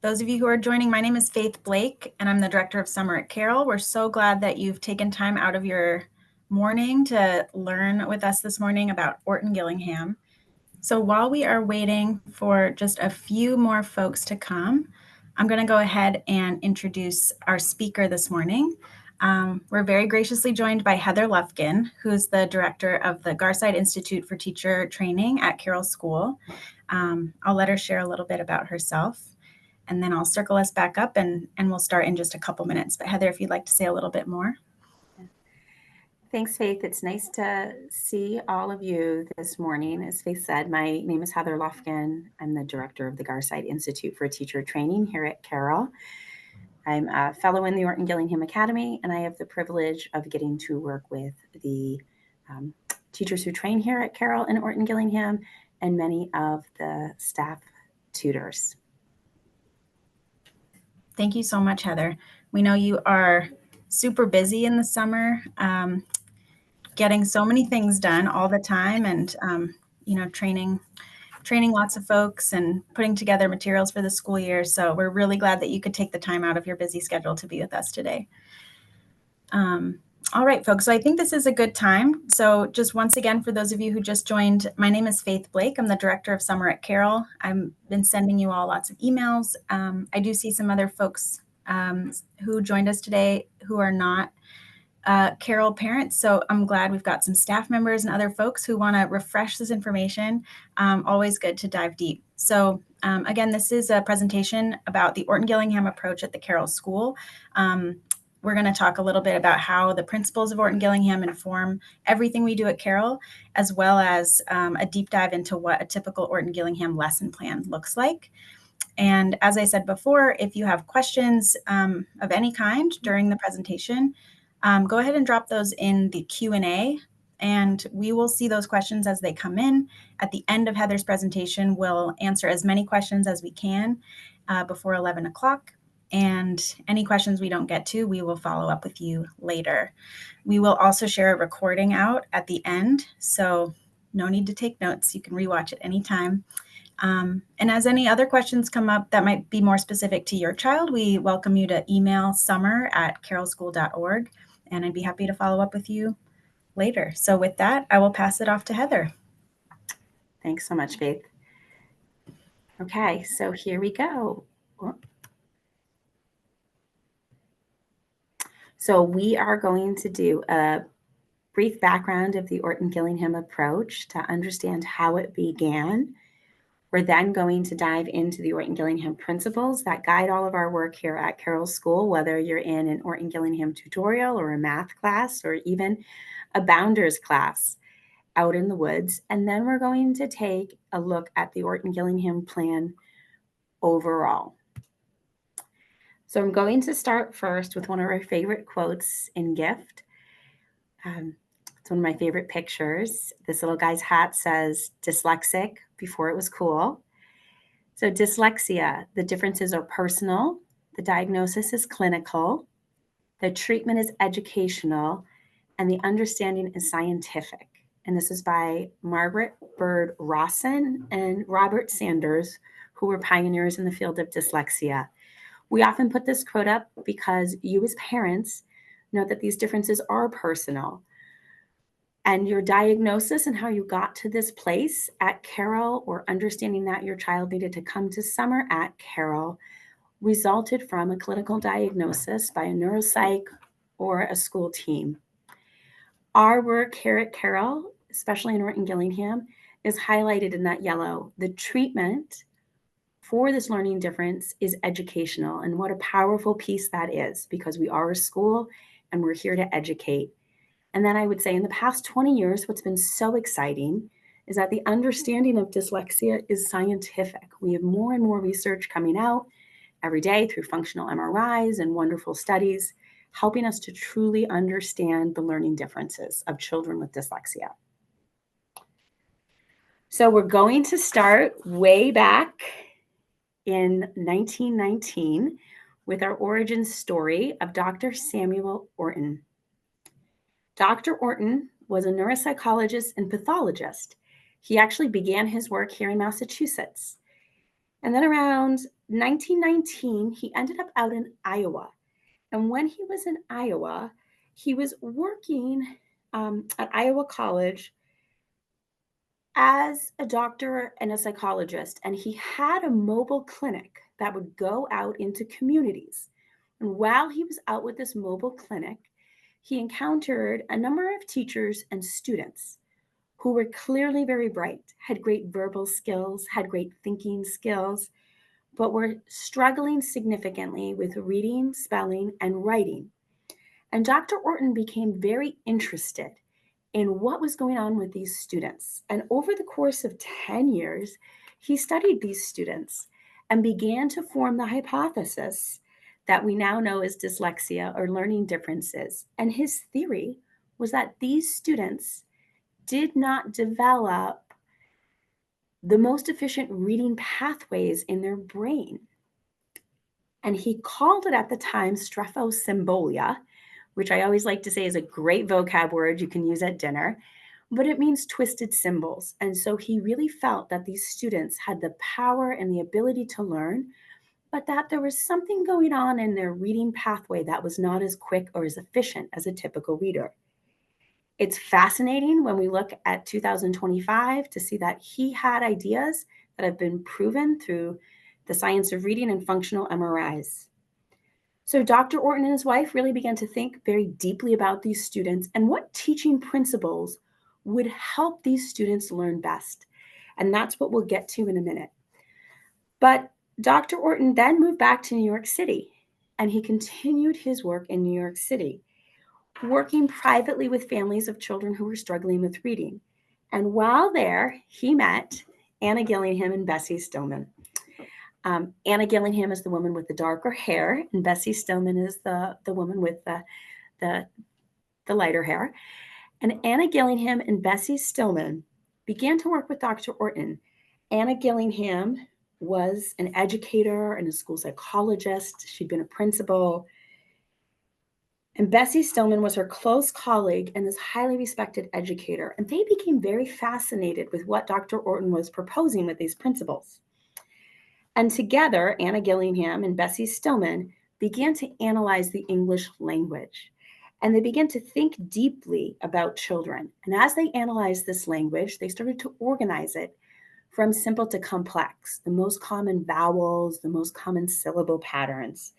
Those of you who are joining, my name is Faith Blake, and I'm the Director of Summer at Carroll. We're so glad that you've taken time out of your morning to learn with us this morning about Orton Gillingham. So while we are waiting for just a few more folks to come, I'm going to go ahead and introduce our speaker this morning. We're very graciously joined by Heather Lufkin, who's the director of the Garside Institute for Teacher Training at Carroll School. I'll let her share a little bit about herself, and then I'll circle us back up and we'll start in just a couple minutes. But Heather, if you'd like to say a little bit more. Thanks, Faith. It's nice to see all of you this morning. As Faith said, my name is Heather Lufkin. I'm the director of the Garside Institute for Teacher Training here at Carroll. I'm a fellow in the Orton Gillingham Academy, and I have the privilege of getting to work with the teachers who train here at Carroll and Orton Gillingham and many of the staff tutors. Thank you so much, Heather. We know you are super busy in the summer, getting so many things done all the time, and training lots of folks and putting together materials for the school year. So we're really glad that you could take the time out of your busy schedule to be with us today. All right, folks, so I think this is a good time. So just once again, for those of you who just joined, my name is Faith Blake. I'm the director of summer at Carroll. I've been sending you all lots of emails. I do see some other folks who joined us today who are not Carroll parents. So I'm glad we've got some staff members and other folks who want to refresh this information. Always good to dive deep. So again, this is a presentation about the Orton Gillingham approach at the Carroll School. We're going to talk a little bit about how the principles of Orton Gillingham inform everything we do at Carroll, as well as a deep dive into what a typical Orton Gillingham lesson plan looks like. And as I said before, if you have questions of any kind during the presentation, go ahead and drop those in the Q&A, and we will see those questions as they come in. At the end of Heather's presentation, we'll answer as many questions as we can before 11 o'clock. And any questions we don't get to, we will follow up with you later. We will also share a recording out at the end, so no need to take notes. You can rewatch it anytime. And as any other questions come up that might be more specific to your child, we welcome you to email summer@carrollschool.org, and I'd be happy to follow up with you later. So with that, I will pass it off to Heather. Thanks so much, Faith. Okay, so here we go. So we are going to do a brief background of the Orton Gillingham approach to understand how it began. We're then going to dive into the Orton Gillingham principles that guide all of our work here at Carroll School, whether you're in an Orton Gillingham tutorial or a math class or even a Bounders class out in the woods. And then we're going to take a look at the Orton Gillingham plan overall. So I'm going to start first with one of our favorite quotes in GIFTT. It's one of my favorite pictures. This little guy's hat says dyslexic before it was cool. So dyslexia, the differences are personal, the diagnosis is clinical, the treatment is educational, and the understanding is scientific. And this is by Margaret Bird Rawson and Robert Sanders, who were pioneers in the field of dyslexia. We often put this quote up because you as parents know that these differences are personal. And your diagnosis and how you got to this place at Carroll, or understanding that your child needed to come to summer at Carroll, resulted from a clinical diagnosis by a neuropsych or a school team. Our work here at Carroll, especially in Orton Gillingham, is highlighted in that yellow. The treatment for this learning difference is educational, and what a powerful piece that is, because we are a school and we're here to educate. And then I would say in the past 20 years, what's been so exciting is that the understanding of dyslexia is scientific. We have more and more research coming out every day through functional MRIs and wonderful studies, helping us to truly understand the learning differences of children with dyslexia. So we're going to start way back in 1919 with our origin story of Dr. Samuel Orton. Dr. Orton was a neuropsychologist and pathologist. He actually began his work here in Massachusetts. And then around 1919, he ended up out in Iowa. And when he was in Iowa, he was working at Iowa College as a doctor and a psychologist. And he had a mobile clinic that would go out into communities. And while he was out with this mobile clinic, he encountered a number of teachers and students who were clearly very bright, had great verbal skills, had great thinking skills, but were struggling significantly with reading, spelling, and writing. And Dr. Orton became very interested in what was going on with these students. And over the course of 10 years, he studied these students and began to form the hypothesis that we now know as dyslexia or learning differences. And his theory was that these students did not develop the most efficient reading pathways in their brain. And he called it at the time strephosymbolia, which I always like to say is a great vocab word you can use at dinner, but it means twisted symbols. And so he really felt that these students had the power and the ability to learn, but that there was something going on in their reading pathway that was not as quick or as efficient as a typical reader. It's fascinating when we look at 2025 to see that he had ideas that have been proven through the science of reading and functional MRIs. So Dr. Orton and his wife really began to think very deeply about these students and what teaching principles would help these students learn best. And that's what we'll get to in a minute. But Dr. Orton then moved back to New York City, and he continued his work in New York City, working privately with families of children who were struggling with reading. And while there, he met Anna Gillingham and Bessie Stillman. Anna Gillingham is the woman with the darker hair, and Bessie Stillman is the woman with the lighter hair. And Anna Gillingham and Bessie Stillman began to work with Dr. Orton. Anna Gillingham was an educator and a school psychologist. She'd been a principal. And Bessie Stillman was her close colleague and this highly respected educator. And they became very fascinated with what Dr. Orton was proposing with these principles. And together, Anna Gillingham and Bessie Stillman began to analyze the English language. And they began to think deeply about children. And as they analyzed this language, they started to organize it from simple to complex, the most common vowels, the most common syllable patterns.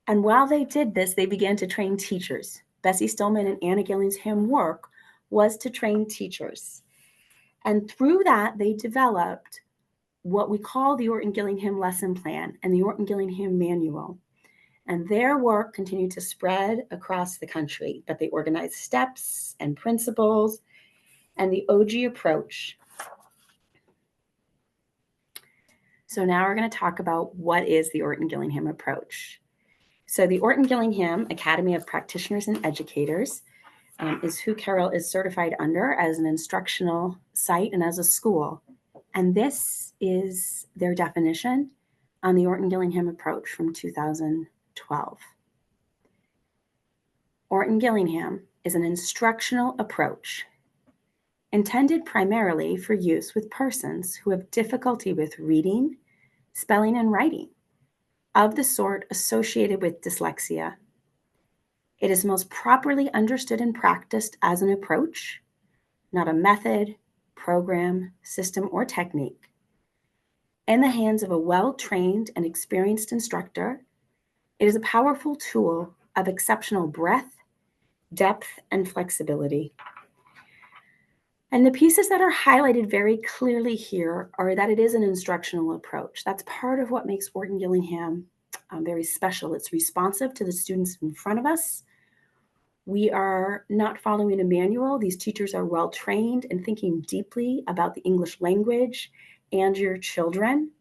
And while they did this, they began to train teachers. Bessie Stillman and Anna Gillingham's work was to train teachers. And through that, they developed what we call the Orton Gillingham lesson plan and the Orton Gillingham manual. And their work continued to spread across the country, but they organized steps and principles and the OG approach. So now we're going to talk about what is the Orton Gillingham approach. So the Orton Gillingham Academy of Practitioners and Educators is who Carol is certified under as an instructional site and as a school. And this is their definition on the Orton Gillingham approach from 2012. Orton Gillingham is an instructional approach intended primarily for use with persons who have difficulty with reading, spelling, and writing, of the sort associated with dyslexia. It is most properly understood and practiced as an approach, not a method, program, system, or technique. In the hands of a well-trained and experienced instructor, it is a powerful tool of exceptional breadth, depth, and flexibility. And the pieces that are highlighted very clearly here are that it is an instructional approach. That's part of what makes Orton Gillingham very special. It's responsive to the students in front of us. We are not following a manual. These teachers are well trained and thinking deeply about the English language and your children.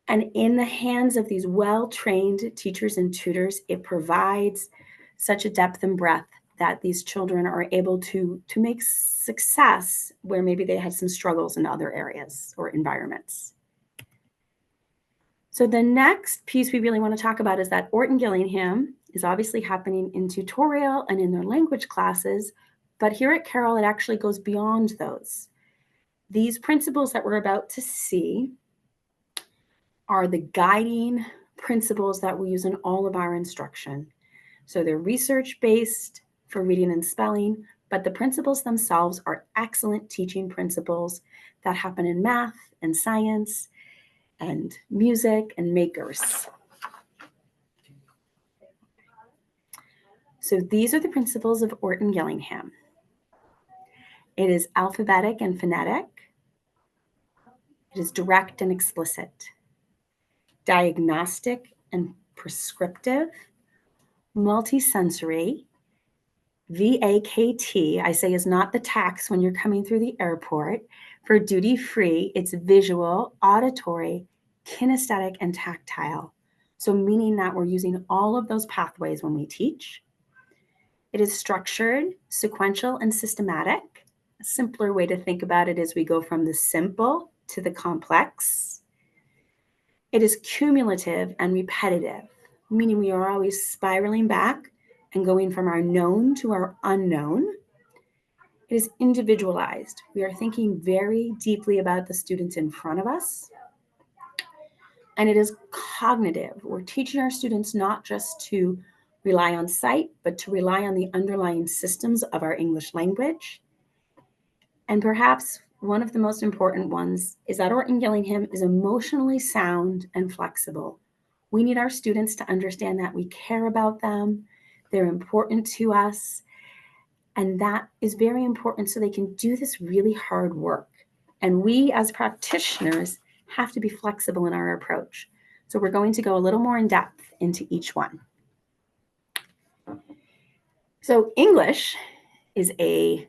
And in the hands of these well-trained teachers and tutors, it provides such a depth and breadth that these children are able to make success where maybe they had some struggles in other areas or environments. So the next piece we really want to talk about is that Orton Gillingham is obviously happening in tutorial and in their language classes, but here at Carroll, it actually goes beyond those. These principles that we're about to see are the guiding principles that we use in all of our instruction. So they're research-based for reading and spelling, but the principles themselves are excellent teaching principles that happen in math and science and music and makers. So these are the principles of Orton Gillingham. It is alphabetic and phonetic. It is direct and explicit. Diagnostic and prescriptive. Multisensory. VAKT, I say, is not the tax when you're coming through the airport. For duty-free, it's visual, auditory, kinesthetic, and tactile. So meaning that we're using all of those pathways when we teach. It is structured, sequential, and systematic. A simpler way to think about it is we go from the simple to the complex. It is cumulative and repetitive, meaning we are always spiraling back and going from our known to our unknown. It is individualized. We are thinking very deeply about the students in front of us. And it is cognitive. We're teaching our students not just to rely on sight, but to rely on the underlying systems of our English language. And perhaps one of the most important ones is that Orton Gillingham is emotionally sound and flexible. We need our students to understand that we care about them, they're important to us, and that is very important so they can do this really hard work. And we as practitioners have to be flexible in our approach. So we're going to go a little more in depth into each one. So English is a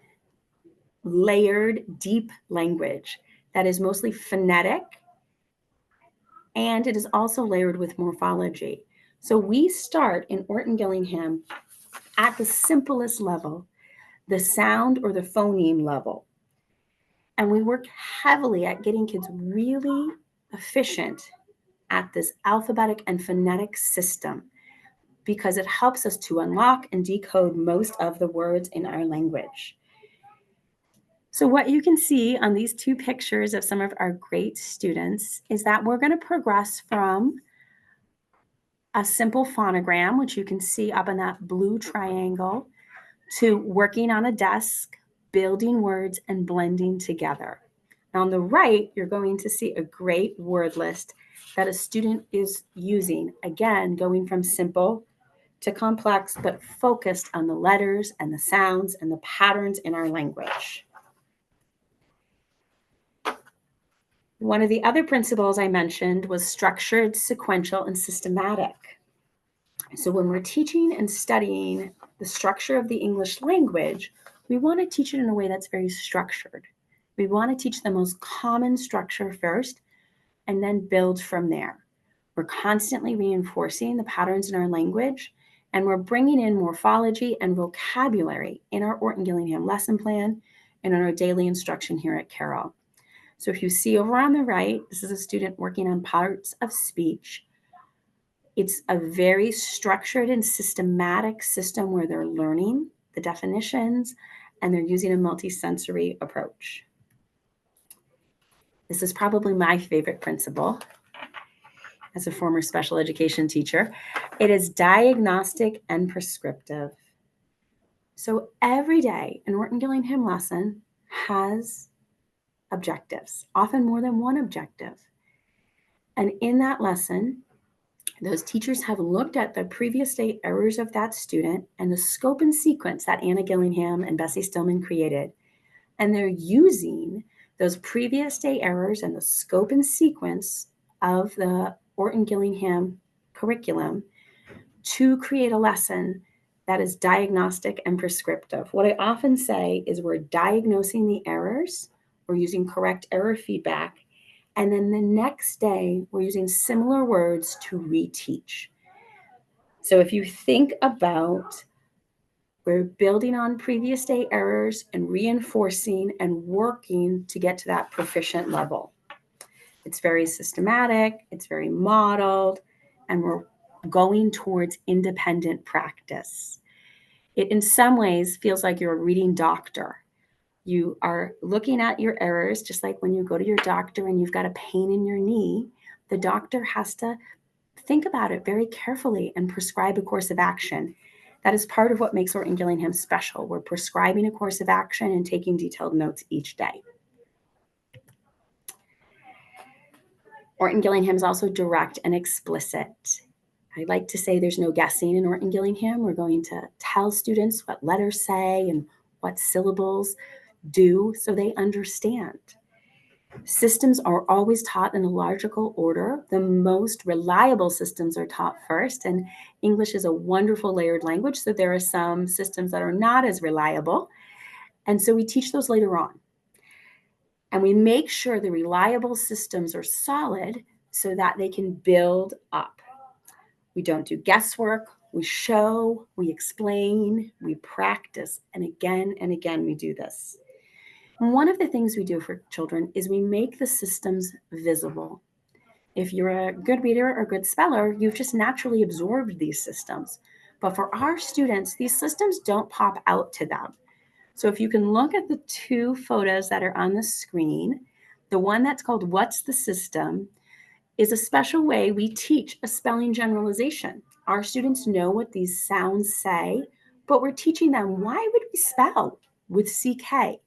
layered, deep language that is mostly phonetic, and it is also layered with morphology. So we start in Orton Gillingham at the simplest level, the sound or the phoneme level. And we work heavily at getting kids really efficient at this alphabetic and phonetic system because it helps us to unlock and decode most of the words in our language. So what you can see on these two pictures of some of our great students is that we're going to progress from a simple phonogram, which you can see up in that blue triangle, to working on a desk, building words, and blending together. Now on the right, you're going to see a great word list that a student is using, again, going from simple to complex, but focused on the letters and the sounds and the patterns in our language. One of the other principles I mentioned was structured, sequential, and systematic. So when we're teaching and studying the structure of the English language, we want to teach it in a way that's very structured. We want to teach the most common structure first and then build from there. We're constantly reinforcing the patterns in our language, and we're bringing in morphology and vocabulary in our Orton Gillingham lesson plan and in our daily instruction here at Carroll. So if you see over on the right, this is a student working on parts of speech. It's a very structured and systematic system where they're learning the definitions and they're using a multisensory approach. This is probably my favorite principle as a former special education teacher. It is diagnostic and prescriptive. So every day an Orton Gillingham lesson has objectives, often more than one objective. And in that lesson, those teachers have looked at the previous day errors of that student and the scope and sequence that Anna Gillingham and Bessie Stillman created. And they're using those previous day errors and the scope and sequence of the Orton Gillingham curriculum to create a lesson that is diagnostic and prescriptive. What I often say is we're diagnosing the errors, we're using correct error feedback, and then the next day we're using similar words to reteach. So if you think about, we're building on previous day errors and reinforcing and working to get to that proficient level. It's very systematic, it's very modeled, and we're going towards independent practice. It in some ways feels like you're a reading doctor. You are looking at your errors, just like when you go to your doctor and you've got a pain in your knee, the doctor has to think about it very carefully and prescribe a course of action. That is part of what makes Orton Gillingham special. We're prescribing a course of action and taking detailed notes each day. Orton Gillingham is also direct and explicit. I like to say there's no guessing in Orton Gillingham. We're going to tell students what letters say and what syllables do so they understand. Systems are always taught in a logical order. The most reliable systems are taught first, and English is a wonderful layered language, so there are some systems that are not as reliable, and so we teach those later on. And we make sure the reliable systems are solid so that they can build up. We don't do guesswork. We show, we explain, we practice, and again we do this. One of the things we do for children is we make the systems visible. If you're a good reader or good speller, you've just naturally absorbed these systems. But for our students, these systems don't pop out to them. So if you can look at the two photos that are on the screen, the one that's called What's the System is a special way we teach a spelling generalization. Our students know what these sounds say, but we're teaching them why would we spell with CK?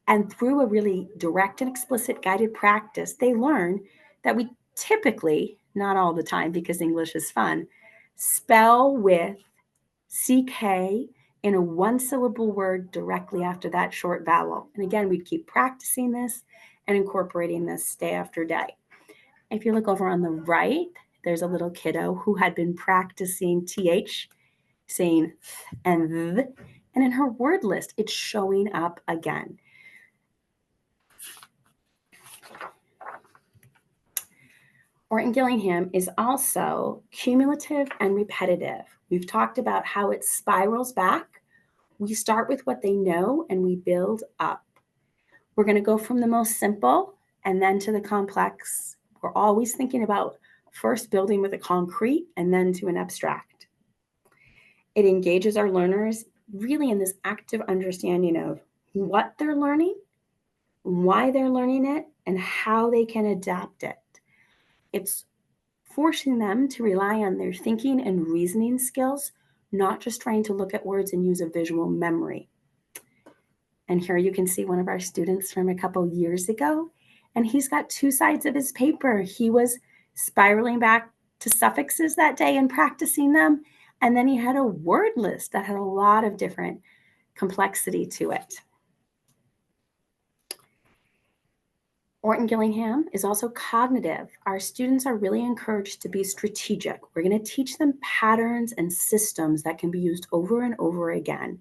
And through a really direct and explicit guided practice, they learn that we typically, not all the time because English is fun, spell with CK in a one-syllable word directly after that short vowel. And again, we'd keep practicing this and incorporating this day after day. If you look over on the right, there's a little kiddo who had been practicing TH, saying th and th, and in her word list, it's showing up again. Orton Gillingham is also cumulative and repetitive. We've talked about how it spirals back. We start with what they know and we build up. We're going to go from the most simple and then to the complex. We're always thinking about first building with a concrete and then to an abstract. It engages our learners really in this active understanding of what they're learning, why they're learning it, and how they can adapt it. It's forcing them to rely on their thinking and reasoning skills, not just trying to look at words and use a visual memory. And here you can see one of our students from a couple years ago, and he's got two sides of his paper. He was spiraling back to suffixes that day and practicing them, and then he had a word list that had a lot of different complexity to it. Orton Gillingham is also cognitive. Our students are really encouraged to be strategic. We're going to teach them patterns and systems that can be used over and over again.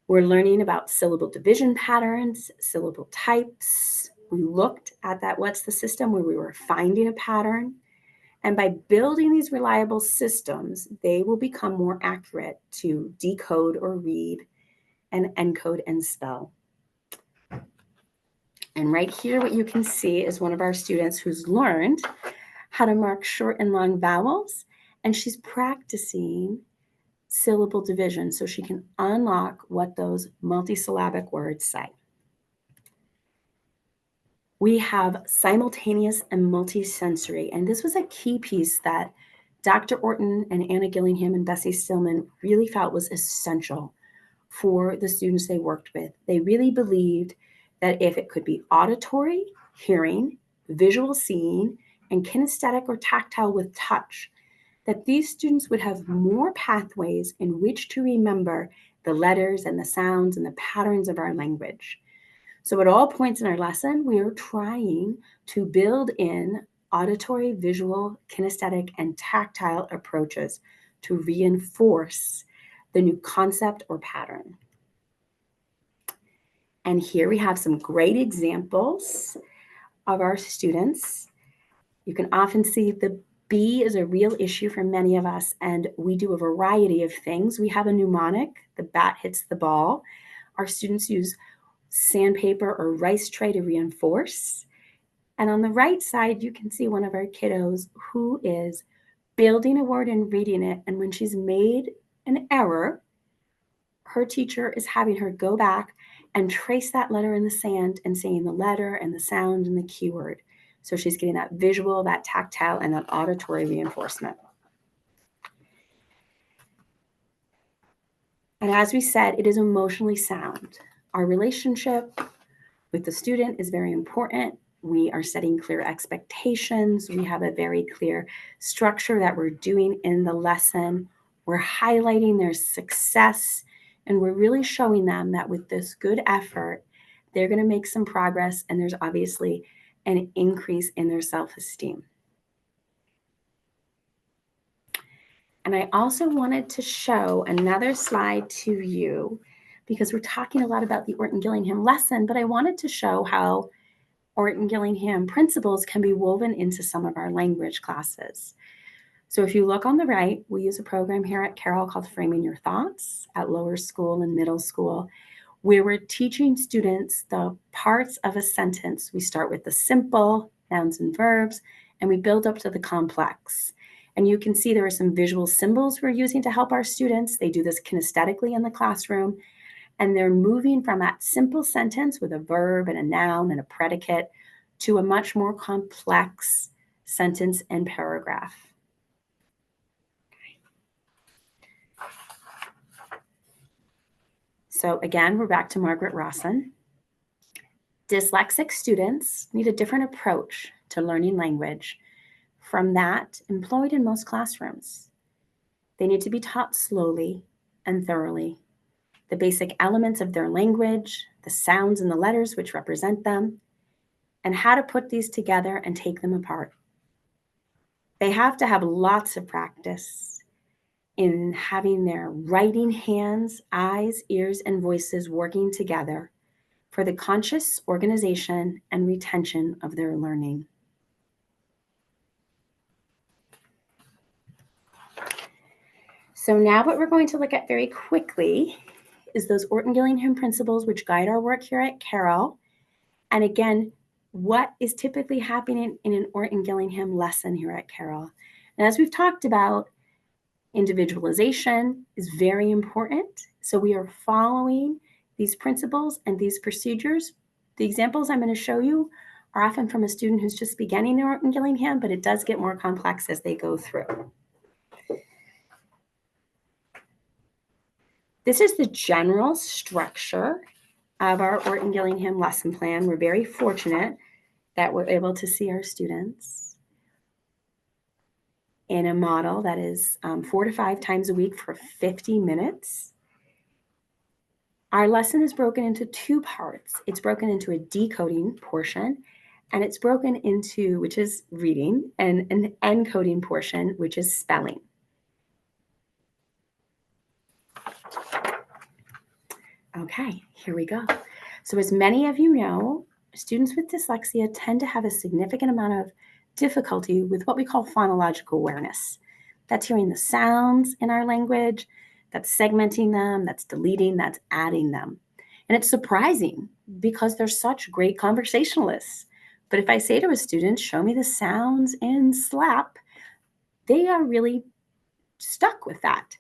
We're learning about syllable division patterns, syllable types. We looked at that What's the System where we were finding a pattern. And by building these reliable systems, they will become more accurate to decode or read and encode and spell. And right here, what you can see is one of our students who's learned how to mark short and long vowels, and she's practicing syllable division so she can unlock what those multisyllabic words say. We have simultaneous and multisensory, and this was a key piece that Dr. Orton and Anna Gillingham and Bessie Stillman really felt was essential for the students they worked with. They really believed that if it could be auditory, hearing, visual seeing, and kinesthetic or tactile with touch, that these students would have more pathways in which to remember the letters and the sounds and the patterns of our language. So at all points in our lesson, we are trying to build in auditory, visual, kinesthetic, and tactile approaches to reinforce the new concept or pattern. And here we have some great examples of our students. You can often see the B is a real issue for many of us, and we do a variety of things. We have a mnemonic, the bat hits the ball. Our students use sandpaper or rice tray to reinforce. And on the right side, you can see one of our kiddos who is building a word and reading it. And when she's made an error, her teacher is having her go back and trace that letter in the sand and saying the letter and the sound and the keyword. So she's getting that visual, that tactile, and that auditory reinforcement. And as we said, it is emotionally sound. Our relationship with the student is very important. We are setting clear expectations. We have a very clear structure that we're doing in the lesson. We're highlighting their success, and we're really showing them that with this good effort, they're going to make some progress, and there's obviously an increase in their self-esteem. And I also wanted to show another slide to you because we're talking a lot about the Orton Gillingham lesson, but I wanted to show how Orton Gillingham principles can be woven into some of our language classes. So if you look on the right, we use a program here at Carroll called Framing Your Thoughts at lower school and middle school, where we're teaching students the parts of a sentence. We start with the simple, nouns and verbs, and we build up to the complex. And you can see there are some visual symbols we're using to help our students. They do this kinesthetically in the classroom, and they're moving from that simple sentence with a verb and a noun and a predicate to a much more complex sentence and paragraph. So again, we're back to Margaret Rawson. Dyslexic students need a different approach to learning language from that employed in most classrooms. They need to be taught slowly and thoroughly the basic elements of their language, the sounds and the letters which represent them, and how to put these together and take them apart. They have to have lots of practice in having their writing hands, eyes, ears, and voices working together for the conscious organization and retention of their learning. So now what we're going to look at very quickly is those Orton Gillingham principles which guide our work here at Carroll. And again, what is typically happening in an Orton Gillingham lesson here at Carroll. And as we've talked about, individualization is very important. So we are following these principles and these procedures. The examples I'm going to show you are often from a student who's just beginning in Orton Gillingham, but it does get more complex as they go through. This is the general structure of our Orton Gillingham lesson plan. We're very fortunate that we're able to see our students in a model that is 4 to 5 times a week for 50 minutes. Our lesson is broken into 2 parts. It's broken into a decoding portion, and it's broken into, which is reading, and an encoding portion, which is spelling. Okay, here we go. So as many of you know, students with dyslexia tend to have a significant amount of difficulty with what we call phonological awareness. That's hearing the sounds in our language, that's segmenting them, that's deleting, that's adding them. And it's surprising because they're such great conversationalists. But if I say to a student, show me the sounds in slap, they are really stuck with that.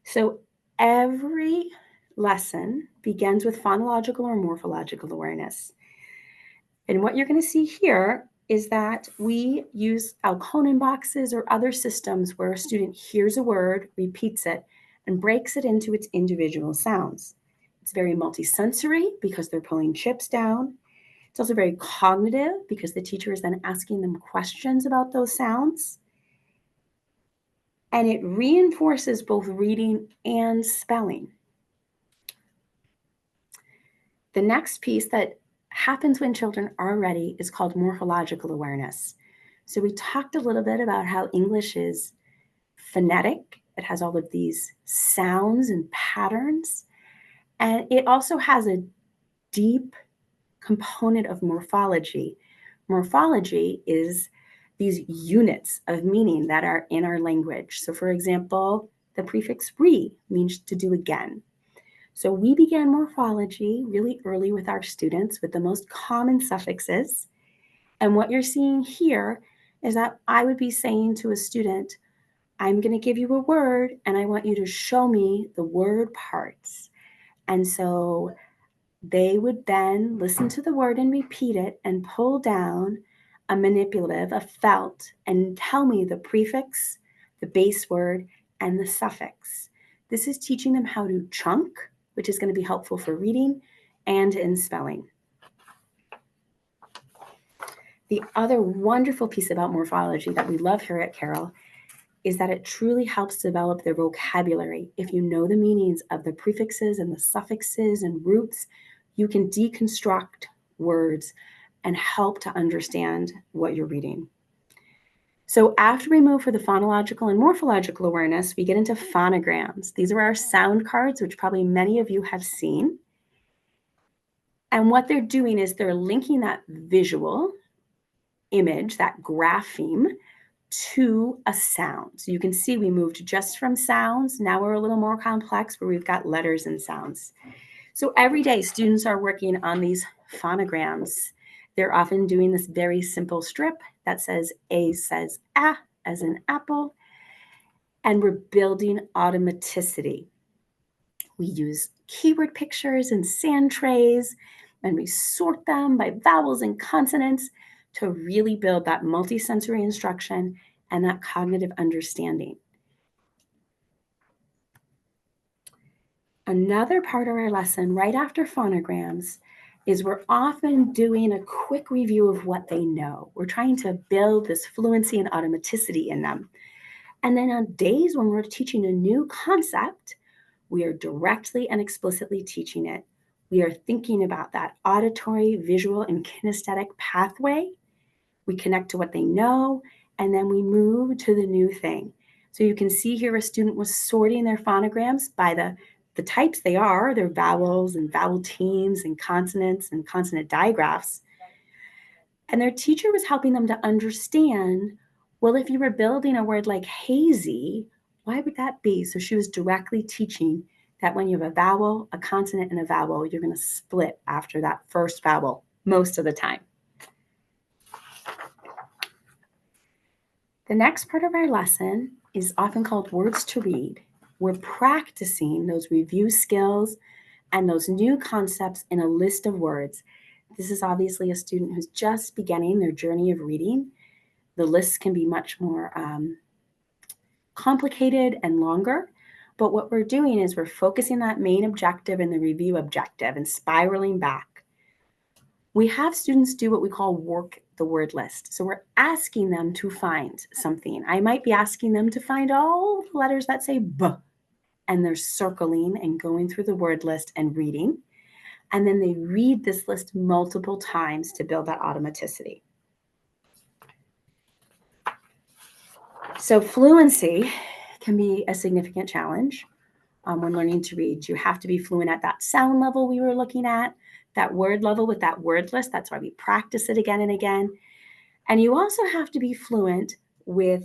So every lesson begins with phonological or morphological awareness. And what you're going to see here is that we use Alconin boxes or other systems where a student hears a word, repeats it, and breaks it into its individual sounds. It's very multisensory because they're pulling chips down. It's also very cognitive because the teacher is then asking them questions about those sounds. And it reinforces both reading and spelling. The next piece that happens when children are ready is called morphological awareness. So we talked a little bit about how English is phonetic. It has all of these sounds and patterns. And it also has a deep component of morphology. Morphology is these units of meaning that are in our language. So for example, the prefix re means to do again. So we began morphology really early with our students with the most common suffixes. And what you're seeing here is that I would be saying to a student, I'm going to give you a word and I want you to show me the word parts. And so they would then listen to the word and repeat it and pull down a manipulative, a felt, and tell me the prefix, the base word, and the suffix. This is teaching them how to chunk, which is going to be helpful for reading and in spelling. The other wonderful piece about morphology that we love here at Carroll is that it truly helps develop their vocabulary. If you know the meanings of the prefixes and the suffixes and roots, you can deconstruct words and help to understand what you're reading. So after we move for the phonological and morphological awareness, we get into phonograms. These are our sound cards, which probably many of you have seen. And what they're doing is they're linking that visual image, that grapheme, to a sound. So you can see we moved just from sounds. Now we're a little more complex where we've got letters and sounds. So every day students are working on these phonograms. They're often doing this very simple strip that says A says A as in apple, and we're building automaticity. We use keyword pictures and sand trays, and we sort them by vowels and consonants to really build that multisensory instruction and that cognitive understanding. Another part of our lesson right after phonograms is we're often doing a quick review of what they know. We're trying to build this fluency and automaticity in them. And then on days when we're teaching a new concept, we are directly and explicitly teaching it. We are thinking about that auditory, visual, and kinesthetic pathway. We connect to what they know, and then we move to the new thing. So you can see here a student was sorting their phonograms by the types they are, their vowels and vowel teams and consonants and consonant digraphs. And their teacher was helping them to understand, well, if you were building a word like hazy, why would that be? So she was directly teaching that when you have a vowel, a consonant, and a vowel, you're going to split after that first vowel most of the time. The next part of our lesson is often called words to read. We're practicing those review skills and those new concepts in a list of words. This is obviously a student who's just beginning their journey of reading. The lists can be much more complicated and longer, but what we're doing is we're focusing that main objective and the review objective and spiraling back. We have students do what we call work the word list. So we're asking them to find something. I might be asking them to find all the letters that say B, and they're circling and going through the word list and reading. And then they read this list multiple times to build that automaticity. So fluency can be a significant challenge when learning to read. You have to be fluent at that sound level we were looking at, that word level with that word list. That's why we practice it again and again. And you also have to be fluent with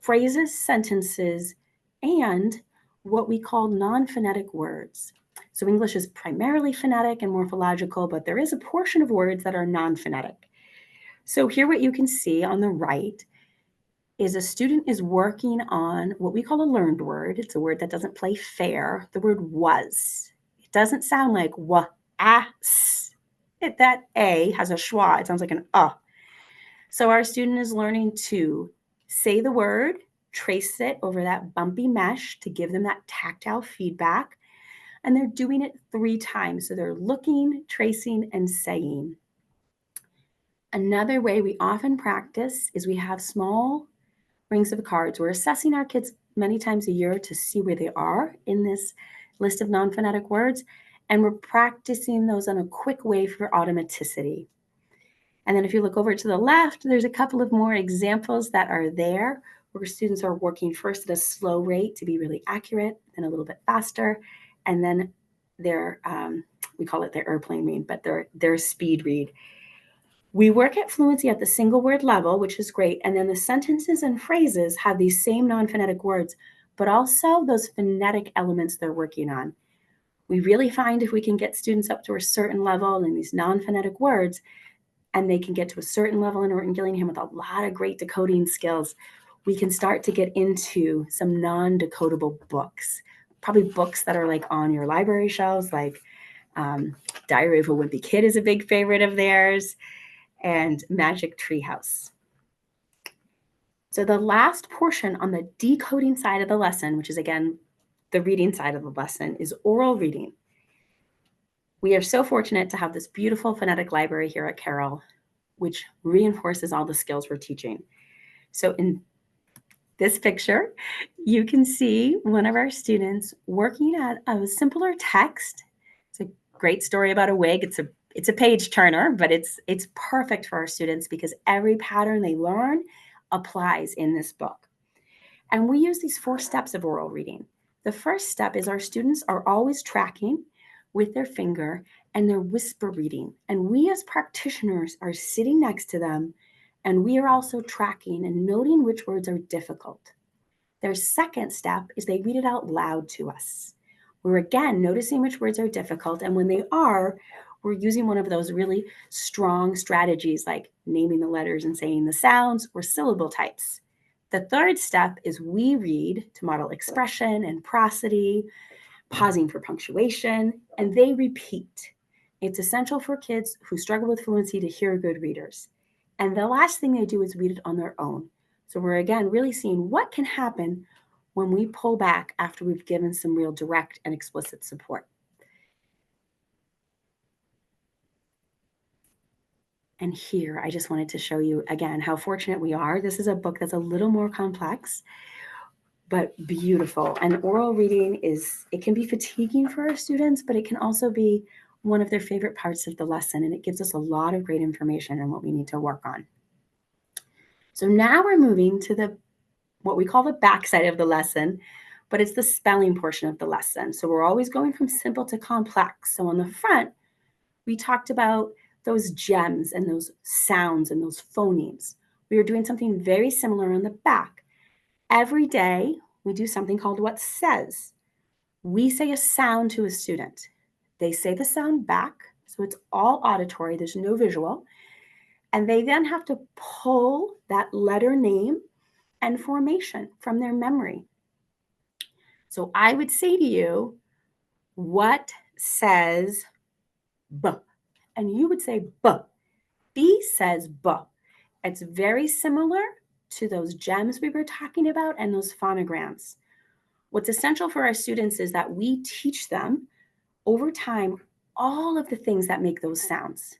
phrases, sentences, and what we call non-phonetic words. So English is primarily phonetic and morphological, but there is a portion of words that are non-phonetic. So here what you can see on the right is a student is working on what we call a learned word. It's a word that doesn't play fair. The word was. It doesn't sound like wa-as. That A has a schwa. It sounds like an So our student is learning to say the word, trace it over that bumpy mesh to give them that tactile feedback. And they're doing it 3 times. So they're looking, tracing, and saying. Another way we often practice is we have small rings of cards. We're assessing our kids many times a year to see where they are in this list of non-phonetic words. And we're practicing those in a quick way for automaticity. And then if you look over to the left, there's a couple of more examples that are there where students are working first at a slow rate to be really accurate, then a little bit faster, and then their, we call it their airplane read, but their speed read. We work at fluency at the single word level, which is great. And then the sentences and phrases have these same non-phonetic words, but also those phonetic elements they're working on. We really find if we can get students up to a certain level in these non-phonetic words, and they can get to a certain level in Orton Gillingham with a lot of great decoding skills, we can start to get into some non-decodable books, probably books that are like on your library shelves, like Diary of a Wimpy Kid is a big favorite of theirs. and Magic Treehouse. So the last portion on the decoding side of the lesson, which is again, the reading side of the lesson, is oral reading. We are so fortunate to have this beautiful phonetic library here at Carroll, which reinforces all the skills we're teaching. So in this picture, you can see one of our students working at a simpler text. It's a great story about a wig. It's a page turner, but it's perfect for our students because every pattern they learn applies in this book. And we use these 4 steps of oral reading. The first step is our students are always tracking with their finger and they're whisper reading. And we as practitioners are sitting next to them and we are also tracking and noting which words are difficult. Their second step is they read it out loud to us. We're again noticing which words are difficult, and when they are, we're using one of those really strong strategies like naming the letters and saying the sounds or syllable types. The third step is we read to model expression and prosody, pausing for punctuation, and they repeat. It's essential for kids who struggle with fluency to hear good readers. And the last thing they do is read it on their own. So we're again really seeing what can happen when we pull back after we've given some real direct and explicit support. And here, I just wanted to show you again how fortunate we are. This is a book that's a little more complex, but beautiful. And oral reading it can be fatiguing for our students, but it can also be one of their favorite parts of the lesson. And it gives us a lot of great information on what we need to work on. So now we're moving to what we call the backside of the lesson, but it's the spelling portion of the lesson. So we're always going from simple to complex. So on the front, we talked about those gems and those sounds and those phonemes. We are doing something very similar on the back. Every day, we do something called what says. We say a sound to a student. They say the sound back, so it's all auditory, there's no visual. And they then have to pull that letter name and formation from their memory. So I would say to you, what says B? And you would say B. B says B. It's very similar to those gems we were talking about and those phonograms. What's essential for our students is that we teach them over time all of the things that make those sounds,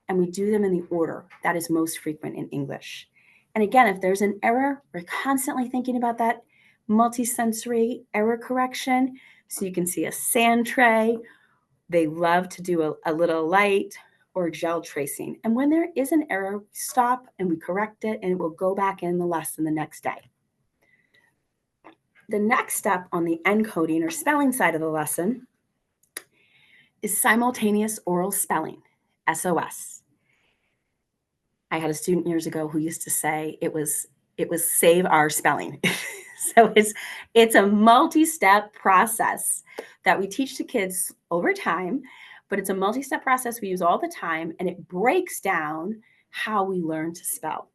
and we do them in the order that is most frequent in English. And again, if there's an error, we're constantly thinking about that multisensory error correction. So you can see a sand tray. They love to do a little light or gel tracing. And when there is an error, we stop and we correct it, and it will go back in the lesson the next day. The next step on the encoding or spelling side of the lesson is simultaneous oral spelling, SOS. I had a student years ago who used to say it was save our spelling. So it's a multi-step process that we teach to kids over time, but it's a multi-step process we use all the time, and it breaks down how we learn to spell.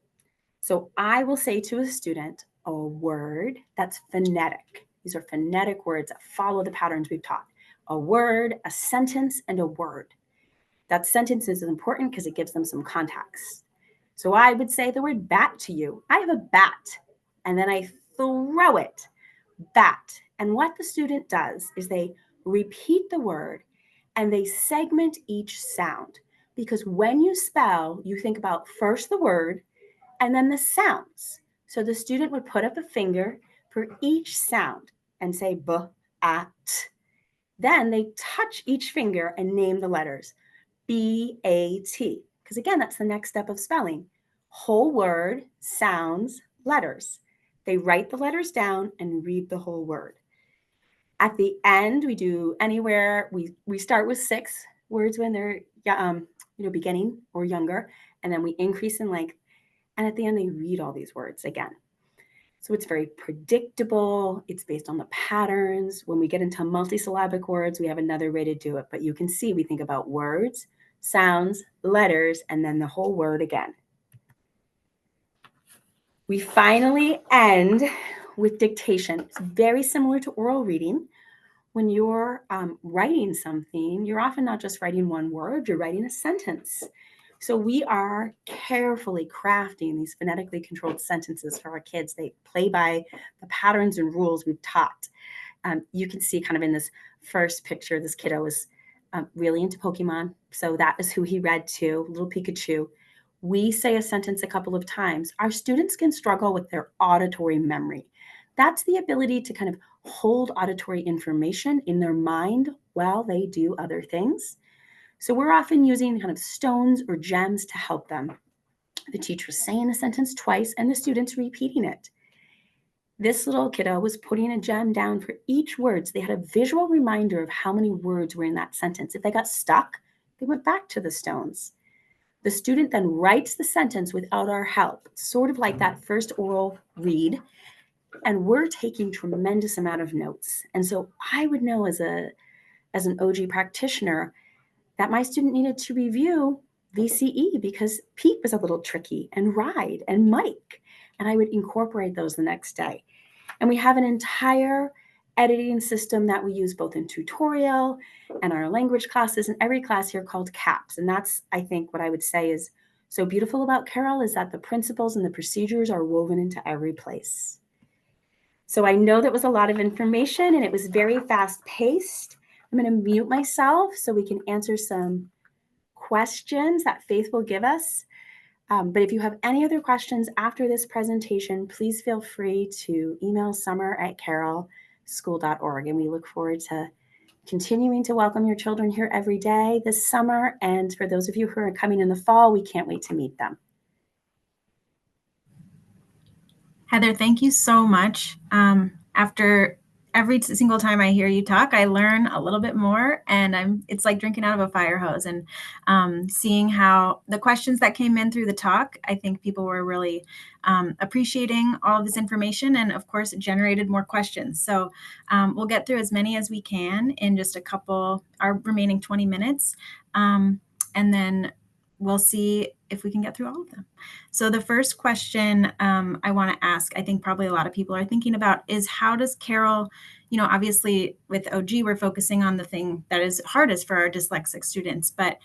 So I will say to a student a word that's phonetic. These are phonetic words that follow the patterns we've taught. A word, a sentence, and a word. That sentence is important because it gives them some context. So I would say the word bat to you. I have a bat, and then I throw it, bat. And what the student does is they repeat the word and they segment each sound. Because when you spell, you think about first the word and then the sounds. So the student would put up a finger for each sound and say b, a, t. Then they touch each finger and name the letters, B-A-T. Because again, that's the next step of spelling. Whole word, sounds, letters. They write the letters down and read the whole word. At the end, we do anywhere, we start with 6 words when they're beginning or younger, and then we increase in length. And at the end, they read all these words again. So it's very predictable. It's based on the patterns. When we get into multisyllabic words, we have another way to do it. But you can see we think about words, sounds, letters, and then the whole word again. We finally end with dictation. It's very similar to oral reading. When you're writing something, you're often not just writing one word, you're writing a sentence. So we are carefully crafting these phonetically controlled sentences for our kids. They play by the patterns and rules we've taught. You can see kind of in this first picture, this kiddo was really into Pokemon. So that is who he read to, little Pikachu. We say a sentence a couple of times. Our students can struggle with their auditory memory. That's the ability to kind of hold auditory information in their mind while they do other things. So we're often using kind of stones or gems to help them. The teacher's saying the sentence twice and the student's repeating it. This little kiddo was putting a gem down for each word. So they had a visual reminder of how many words were in that sentence. If they got stuck, they went back to the stones. The student then writes the sentence without our help, sort of like that first oral read. And we're taking tremendous amount of notes. And so I would know as an OG practitioner that my student needed to review VCE because Pete was a little tricky, and Ride and Mike. And I would incorporate those the next day. And we have an entire editing system that we use both in tutorial and our language classes and every class here called CAPS. And that's, I think, what I would say is so beautiful about Carol is that the principles and the procedures are woven into every place. So I know that was a lot of information and it was very fast paced. I'm going to mute myself so we can answer some questions that Faith will give us. But if you have any other questions after this presentation, please feel free to email summer@carrollschool.org. And we look forward to continuing to welcome your children here every day this summer. And for those of you who are coming in the fall, we can't wait to meet them. Heather, thank you so much. After every single time I hear you talk, I learn a little bit more, and it's like drinking out of a fire hose. And seeing how the questions that came in through the talk, I think people were really appreciating all of this information, and of course, it generated more questions. So we'll get through as many as we can in just our remaining 20 minutes, and then we'll see if we can get through all of them. So the first question I want to ask, I think probably a lot of people are thinking about, is how does Carol, obviously with OG, we're focusing on the thing that is hardest for our dyslexic students, but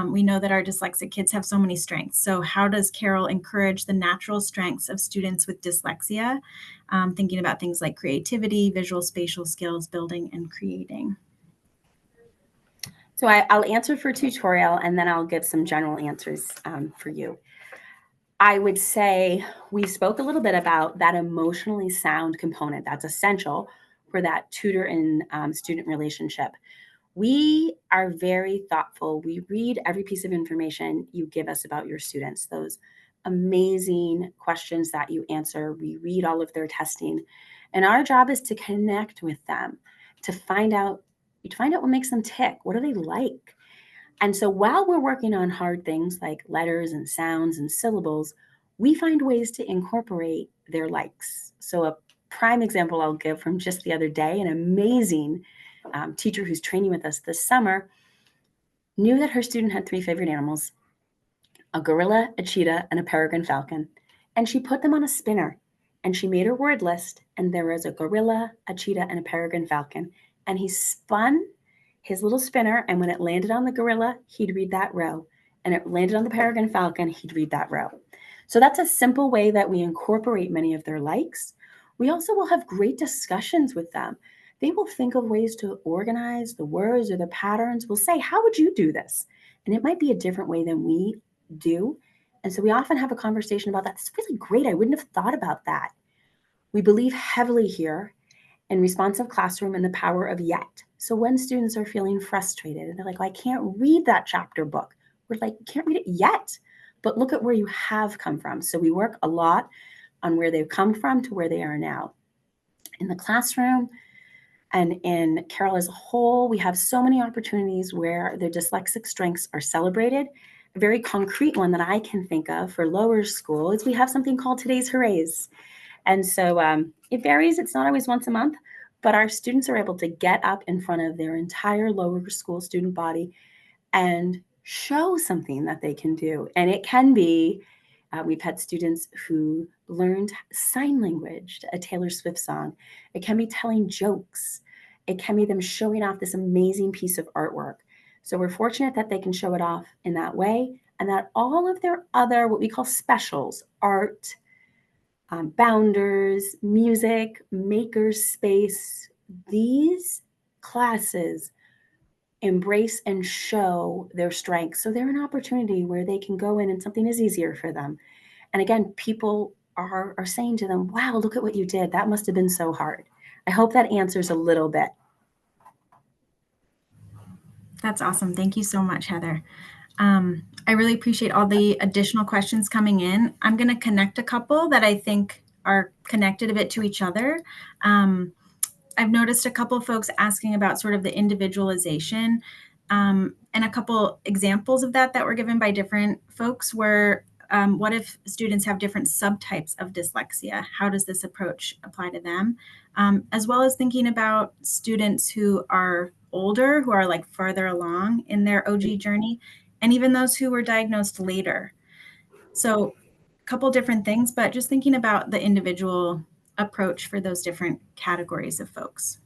we know that our dyslexic kids have so many strengths. So how does Carol encourage the natural strengths of students with dyslexia, thinking about things like creativity, visual spatial skills, building and creating? So I'll answer for tutorial and then I'll give some general answers for you. I would say we spoke a little bit about that emotionally sound component that's essential for that tutor and student relationship. We are very thoughtful. We read every piece of information you give us about your students, those amazing questions that you answer. We read all of their testing. And our job is to connect with them, to find out what makes them tick. What do they like? And so while we're working on hard things like letters and sounds and syllables, we find ways to incorporate their likes. So a prime example I'll give from just the other day, an amazing teacher who's training with us this summer knew that her student had 3 favorite animals: a gorilla, a cheetah, and a peregrine falcon. And she put them on a spinner and she made her word list. And there was a gorilla, a cheetah, and a peregrine falcon. And he spun his little spinner. And when it landed on the gorilla, he'd read that row. And it landed on the peregrine falcon, he'd read that row. So that's a simple way that we incorporate many of their likes. We also will have great discussions with them. They will think of ways to organize the words or the patterns. We'll say, how would you do this? And it might be a different way than we do. And so we often have a conversation about that. It's really great. I wouldn't have thought about that. We believe heavily here in responsive classroom and the power of yet. So when students are feeling frustrated and they're like, oh, I can't read that chapter book, we're like, you can't read it yet, but look at where you have come from. So we work a lot on where they've come from to where they are now. In the classroom and in Carroll as a whole, we have so many opportunities where their dyslexic strengths are celebrated. A very concrete one that I can think of for lower school is we have something called Today's Hoorays. And so it varies. It's not always once a month, but our students are able to get up in front of their entire lower school student body and show something that they can do. And it can be, we've had students who learned sign language, a Taylor Swift song. It can be telling jokes. It can be them showing off this amazing piece of artwork. So we're fortunate that they can show it off in that way. and that all of their other, what we call specials, art, bounders, music, makers space, these classes embrace and show their strengths. So they're an opportunity where they can go in and something is easier for them. And again, people are saying to them, wow, look at what you did. That must have been so hard. I hope that answers a little bit. That's awesome. Thank you so much, Heather. I really appreciate all the additional questions coming in. I'm going to connect a couple that I think are connected a bit to each other. I've noticed a couple of folks asking about sort of the individualization, and a couple examples of that were given by different folks were, what if students have different subtypes of dyslexia? How does this approach apply to them? As well as thinking about students who are older, who are like further along in their OG journey, and even those who were diagnosed later. So a couple different things, but just thinking about the individual approach for those different categories of folks.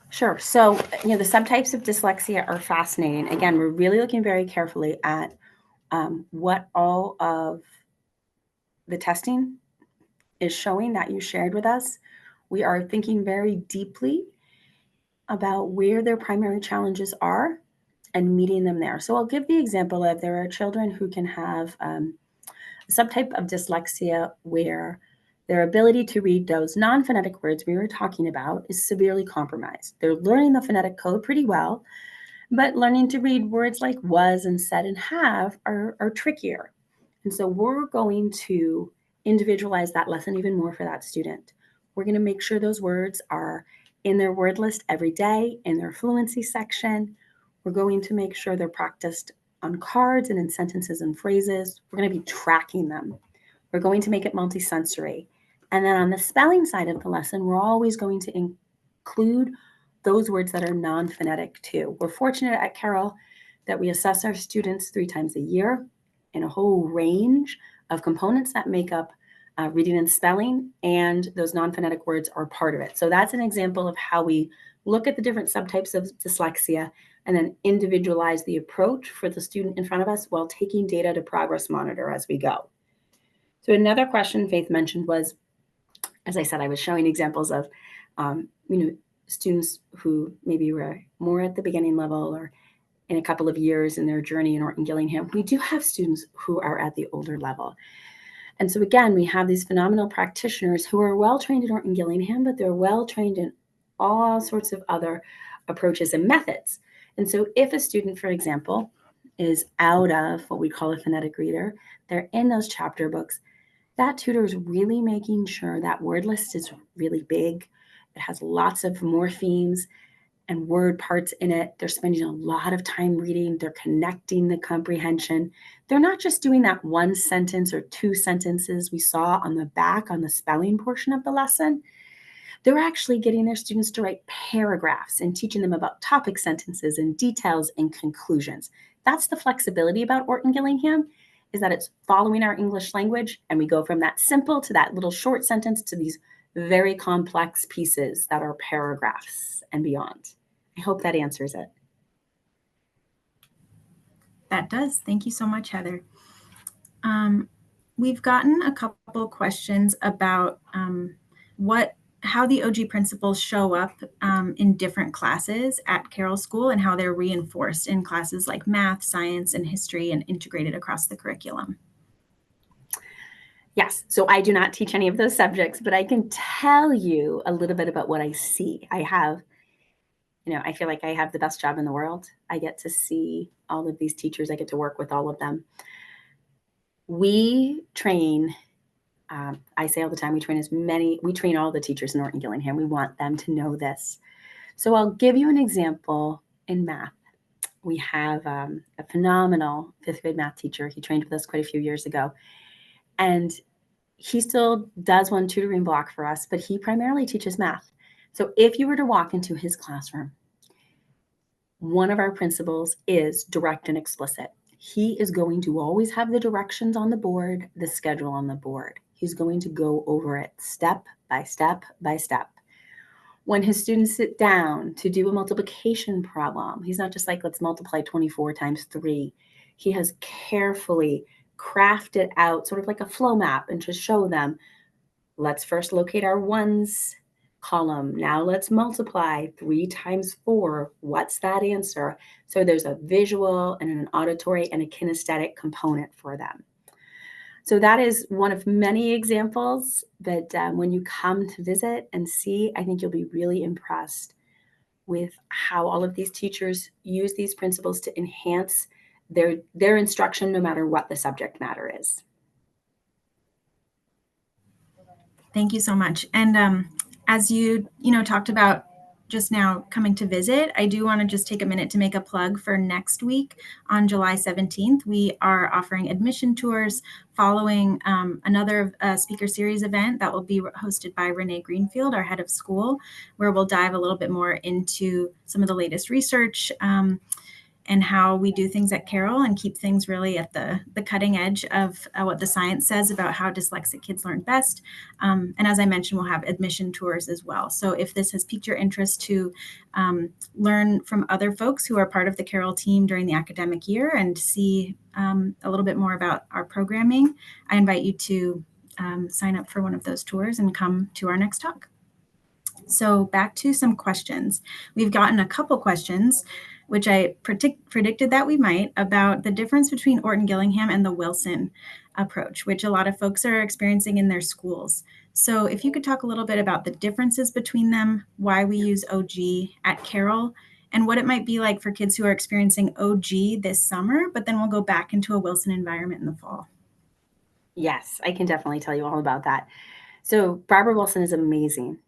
Sure. So, the subtypes of dyslexia are fascinating. Again, we're really looking very carefully at what all of the testing is showing that you shared with us. We are thinking very deeply about where their primary challenges are and meeting them there. So I'll give the example of there are children who can have a subtype of dyslexia where their ability to read those non-phonetic words we were talking about is severely compromised. They're learning the phonetic code pretty well, but learning to read words like was and said and have are trickier. And so we're going to individualize that lesson even more for that student. We're going to make sure those words are in their word list every day, in their fluency section. We're going to make sure they're practiced on cards and in sentences and phrases. We're going to be tracking them. We're going to make it multisensory. And then on the spelling side of the lesson, we're always going to include those words that are non-phonetic too. We're fortunate at Carroll that we assess our students 3 times a year in a whole range of components that make up reading and spelling, and those non-phonetic words are part of it. So that's an example of how we look at the different subtypes of dyslexia and then individualize the approach for the student in front of us while taking data to progress monitor as we go. So another question Faith mentioned was, as I said, I was showing examples of, students who maybe were more at the beginning level or in a couple of years in their journey in Orton Gillingham. We do have students who are at the older level. And so again, we have these phenomenal practitioners who are well trained in Orton Gillingham, but they're well trained in all sorts of other approaches and methods. And so if a student, for example, is out of what we call a phonetic reader, they're in those chapter books, that tutor is really making sure that word list is really big. It has lots of morphemes and word parts in it. They're spending a lot of time reading. They're connecting the comprehension. They're not just doing that 1 sentence or 2 sentences we saw on the back on the spelling portion of the lesson. They're actually getting their students to write paragraphs and teaching them about topic sentences and details and conclusions. That's the flexibility about Orton Gillingham, is that it's following our English language, and we go from that simple to that little short sentence to these very complex pieces that are paragraphs and beyond. I hope that answers it. That does. Thank you so much, Heather. We've gotten a couple questions about how the OG principles show up in different classes at Carroll School and how they're reinforced in classes like math, science, and history and integrated across the curriculum. Yes, so I do not teach any of those subjects, but I can tell you a little bit about what I see. I feel like I have the best job in the world. I get to see all of these teachers. I get to work with all of them. We train, I say all the time, we train all the teachers in Orton Gillingham. We want them to know this. So I'll give you an example in math. We have a phenomenal 5th grade math teacher. He trained with us quite a few years ago. And he still does one tutoring block for us, but he primarily teaches math. So if you were to walk into his classroom, one of our principles is direct and explicit. He is going to always have the directions on the board, the schedule on the board. He's going to go over it step by step by step. When his students sit down to do a multiplication problem, he's not just like, let's multiply 24 times 3. he has carefully crafted out sort of like a flow map and to show them, let's first locate our ones column. Now let's multiply 3 times 4. What's that answer? So there's a visual and an auditory and a kinesthetic component for them. So that is one of many examples that when you come to visit and see, I think you'll be really impressed with how all of these teachers use these principles to enhance their instruction, no matter what the subject matter is. Thank you so much. And as you talked about just now coming to visit, I do want to just take a minute to make a plug for next week on July 17th. We are offering admission tours following another speaker series event that will be hosted by Renee Greenfield, our head of school, where we'll dive a little bit more into some of the latest research and how we do things at Carroll and keep things really at the cutting edge of what the science says about how dyslexic kids learn best. And as I mentioned, we'll have admission tours as well. So if this has piqued your interest to learn from other folks who are part of the Carroll team during the academic year and see a little bit more about our programming, I invite you to sign up for one of those tours and come to our next talk. So back to some questions. We've gotten a couple questions, which I predicted that we might, about the difference between Orton Gillingham and the Wilson approach, which a lot of folks are experiencing in their schools. So if you could talk a little bit about the differences between them, why we use OG at Carroll, and what it might be like for kids who are experiencing OG this summer, but then we'll go back into a Wilson environment in the fall. Yes, I can definitely tell you all about that. So Barbara Wilson is amazing.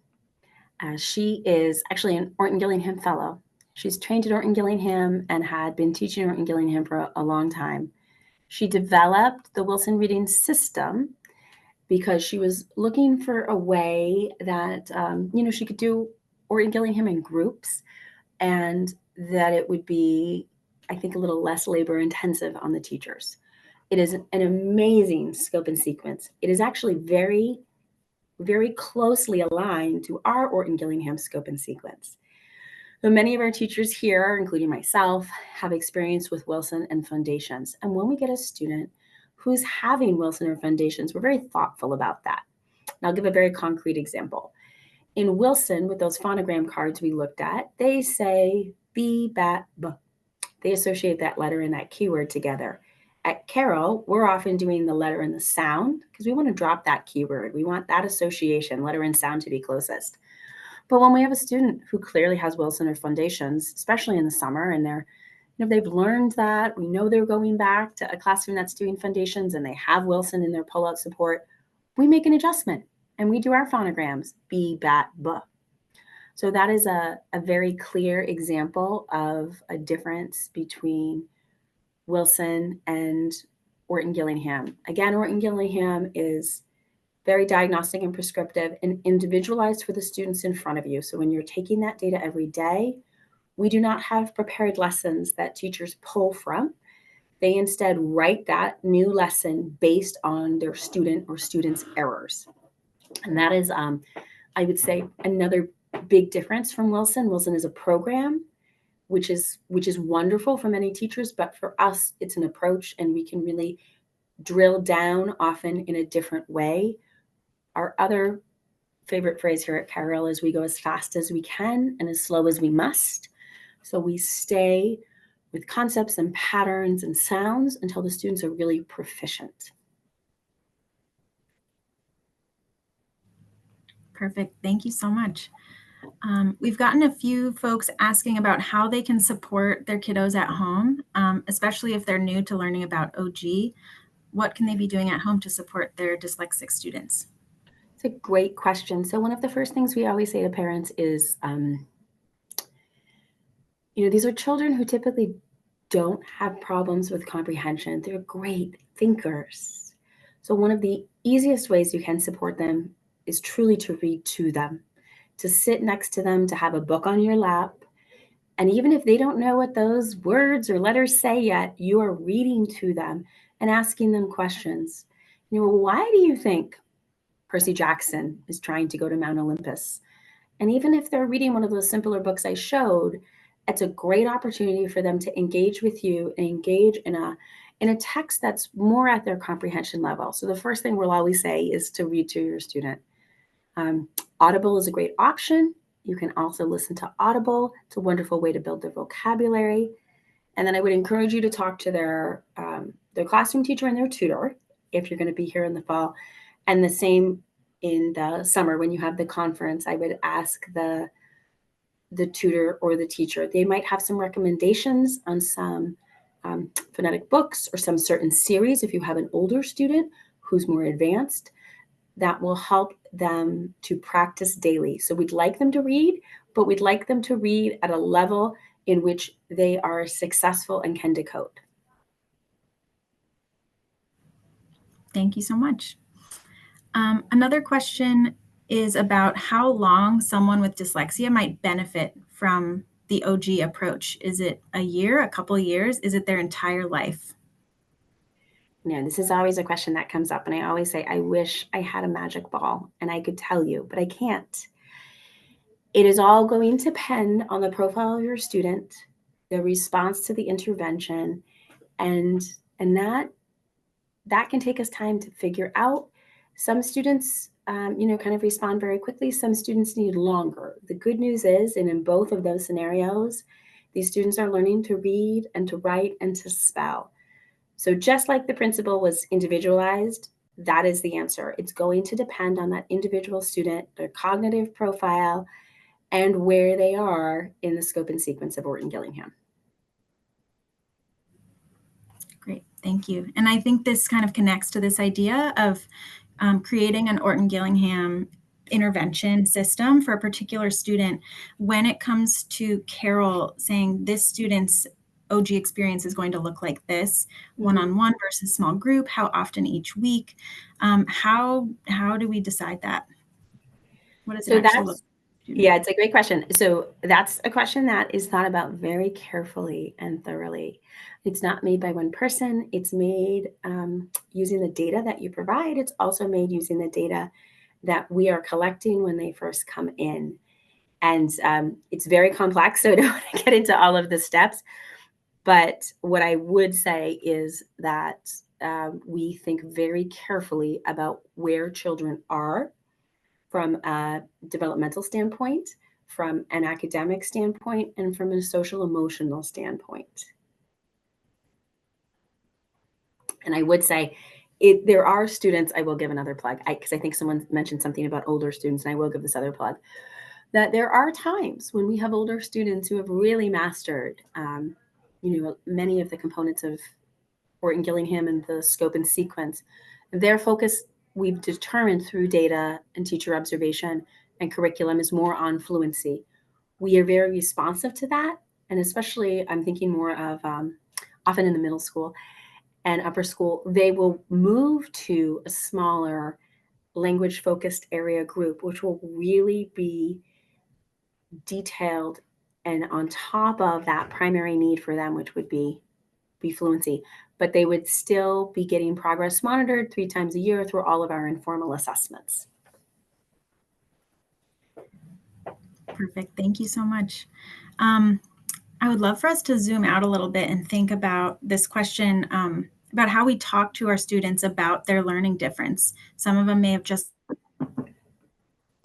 She is actually an Orton Gillingham Fellow. She's trained at Orton Gillingham and had been teaching Orton Gillingham for a long time. She developed the Wilson reading system because she was looking for a way that, she could do Orton Gillingham in groups and that it would be, I think, a little less labor intensive on the teachers. It is an amazing scope and sequence. It is actually very, very closely aligned to our Orton Gillingham scope and sequence. So many of our teachers here, including myself, have experience with Wilson and Foundations. And when we get a student who's having Wilson or Foundations, we're very thoughtful about that. And I'll give a very concrete example. In Wilson, with those phonogram cards we looked at, they say B, bat, b. They associate that letter and that keyword together. At Carroll, we're often doing the letter and the sound because we want to drop that keyword. We want that association, letter and sound, to be closest. But when we have a student who clearly has Wilson or Foundations, especially in the summer, and they've learned that, we know they're going back to a classroom that's doing Foundations and they have Wilson in their pull-out support, we make an adjustment and we do our phonograms, B, bat, b. So that is a very clear example of a difference between Wilson and Orton Gillingham. Again, Orton Gillingham is very diagnostic and prescriptive and individualized for the students in front of you. So when you're taking that data every day, we do not have prepared lessons that teachers pull from. They instead write that new lesson based on their student or students' errors. And that is, I would say, another big difference from Wilson. Wilson is a program, which is wonderful for many teachers, but for us, it's an approach, and we can really drill down often in a different way. Our other favorite phrase here at Carroll is we go as fast as we can and as slow as we must. So we stay with concepts and patterns and sounds until the students are really proficient. Perfect. Thank you so much. We've gotten a few folks asking about how they can support their kiddos at home, especially if they're new to learning about OG. What can they be doing at home to support their dyslexic students? It's a great question. So one of the first things we always say to parents is, these are children who typically don't have problems with comprehension. They're great thinkers. So one of the easiest ways you can support them is truly to read to them, to sit next to them, to have a book on your lap. And even if they don't know what those words or letters say yet, you are reading to them and asking them questions. Why do you think Percy Jackson is trying to go to Mount Olympus? And even if they're reading one of those simpler books I showed, it's a great opportunity for them to engage with you and engage in in a text that's more at their comprehension level. So the first thing we'll always say is to read to your student. Audible is a great option. You can also listen to Audible. It's a wonderful way to build their vocabulary. And then I would encourage you to talk to their classroom teacher and their tutor if you're going to be here in the fall. And the same in the summer when you have the conference, I would ask the tutor or the teacher. They might have some recommendations on some phonetic books or some certain series if you have an older student who's more advanced. That will help them to practice daily. So we'd like them to read, but we'd like them to read at a level in which they are successful and can decode. Thank you so much. Another question is about how long someone with dyslexia might benefit from the OG approach. Is it a year, a couple of years? Is it their entire life? Yeah, this is always a question that comes up. And I always say, I wish I had a magic ball and I could tell you, but I can't. It is all going to depend on the profile of your student, the response to the intervention, and that can take us time to figure out. Some students, kind of respond very quickly. Some students need longer. The good news is, and in both of those scenarios, these students are learning to read and to write and to spell. So just like the principle was individualized, that is the answer. It's going to depend on that individual student, their cognitive profile, and where they are in the scope and sequence of Orton Gillingham. Great, thank you. And I think this kind of connects to this idea of creating an Orton Gillingham intervention system for a particular student. When it comes to Carol saying this student's OG experience is going to look like this, one-on-one versus small group, how often each week, how do we decide that? What does it actually look like? Yeah, it's a great question. So that's a question that is thought about very carefully and thoroughly. It's not made by one person. It's made using the data that you provide. It's also made using the data that we are collecting when they first come in. And it's very complex, so I don't want to get into all of the steps. But what I would say is that we think very carefully about where children are from a developmental standpoint, from an academic standpoint, and from a social emotional standpoint. And I would say there are students, I will give another plug, because I think someone mentioned something about older students, and I will give this other plug, that there are times when we have older students who have really mastered, many of the components of Orton Gillingham and the scope and sequence. Their focus, we've determined through data and teacher observation and curriculum, is more on fluency. We are very responsive to that. And especially, I'm thinking more of often in the middle school and upper school, they will move to a smaller language-focused area group, which will really be detailed and on top of that primary need for them, which would be fluency. But they would still be getting progress monitored 3 times a year through all of our informal assessments. Perfect. Thank you so much. I would love for us to zoom out a little bit and think about this question about how we talk to our students about their learning difference. Some of them may have just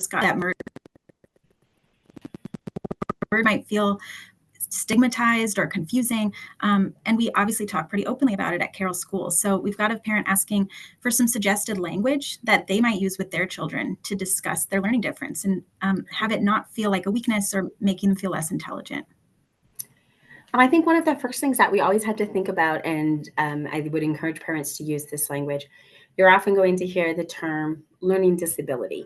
got that word might feel stigmatized or confusing. And we obviously talk pretty openly about it at Carroll's school. So we've got a parent asking for some suggested language that they might use with their children to discuss their learning difference and have it not feel like a weakness or making them feel less intelligent. I think one of the first things that we always have to think about, and I would encourage parents to use this language, you're often going to hear the term learning disability.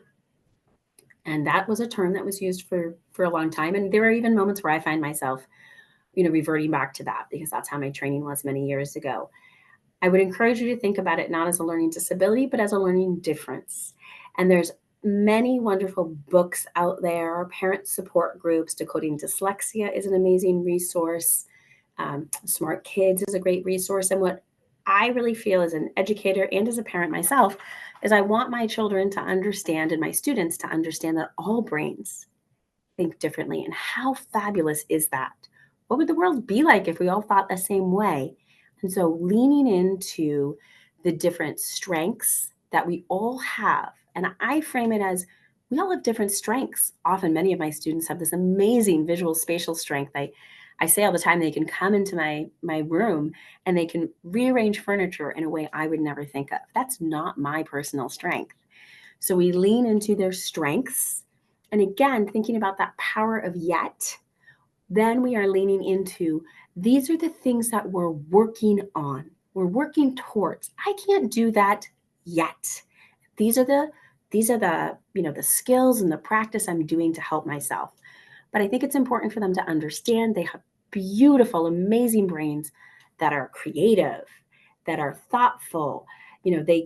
And that was a term that was used for a long time. And there are even moments where I find myself, reverting back to that because that's how my training was many years ago. I would encourage you to think about it not as a learning disability, but as a learning difference. And there's many wonderful books out there, parent support groups. Decoding Dyslexia is an amazing resource. Smart Kids is a great resource. And what I really feel as an educator and as a parent myself is I want my children to understand and my students to understand that all brains think differently. And how fabulous is that? What would the world be like if we all thought the same way? And so leaning into the different strengths that we all have, and I frame it as we all have different strengths. Often, many of my students have this amazing visual spatial strength. I say all the time they can come into my room and they can rearrange furniture in a way I would never think of. That's not my personal strength. So we lean into their strengths. And again, thinking about that power of yet, then we are leaning into these are the things that we're working on. We're working towards. I can't do that yet. These are the the skills and the practice I'm doing to help myself. But I think it's important for them to understand they have beautiful, amazing brains that are creative, that are thoughtful.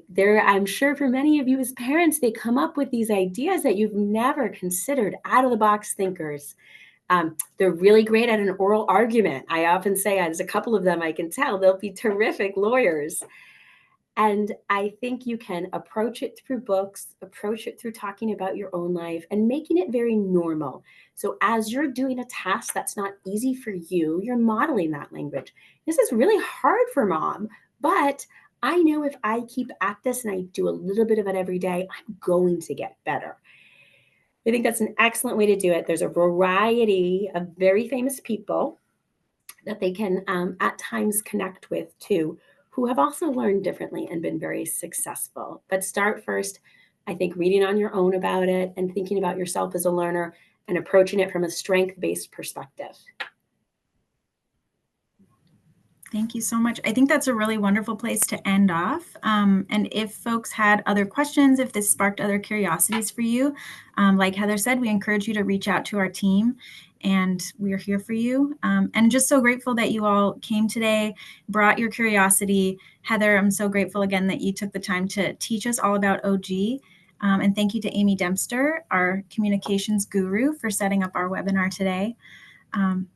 They're, I'm sure for many of you as parents, they come up with these ideas that you've never considered, out of the box thinkers. They're really great at an oral argument. I often say, as a couple of them, I can tell they'll be terrific lawyers. And I think you can approach it through books, approach it through talking about your own life and making it very normal. So as you're doing a task that's not easy for you, you're modeling that language. This is really hard for mom, but I know if I keep at this and I do a little bit of it every day, I'm going to get better. I think that's an excellent way to do it. There's a variety of very famous people that they can at times connect with too, who have also learned differently and been very successful. But start first, I think, reading on your own about it and thinking about yourself as a learner and approaching it from a strength-based perspective. Thank you so much. I think that's a really wonderful place to end off. And if folks had other questions, if this sparked other curiosities for you, like Heather said, we encourage you to reach out to our team, and we're here for you. And just so grateful that you all came today, brought your curiosity. Heather, I'm so grateful again that you took the time to teach us all about OG. And thank you to Amy Dempster, our communications guru, for setting up our webinar today.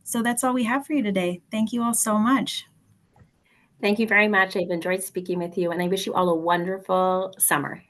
So that's all we have for you today. Thank you all so much. Thank you very much. I've enjoyed speaking with you, and I wish you all a wonderful summer.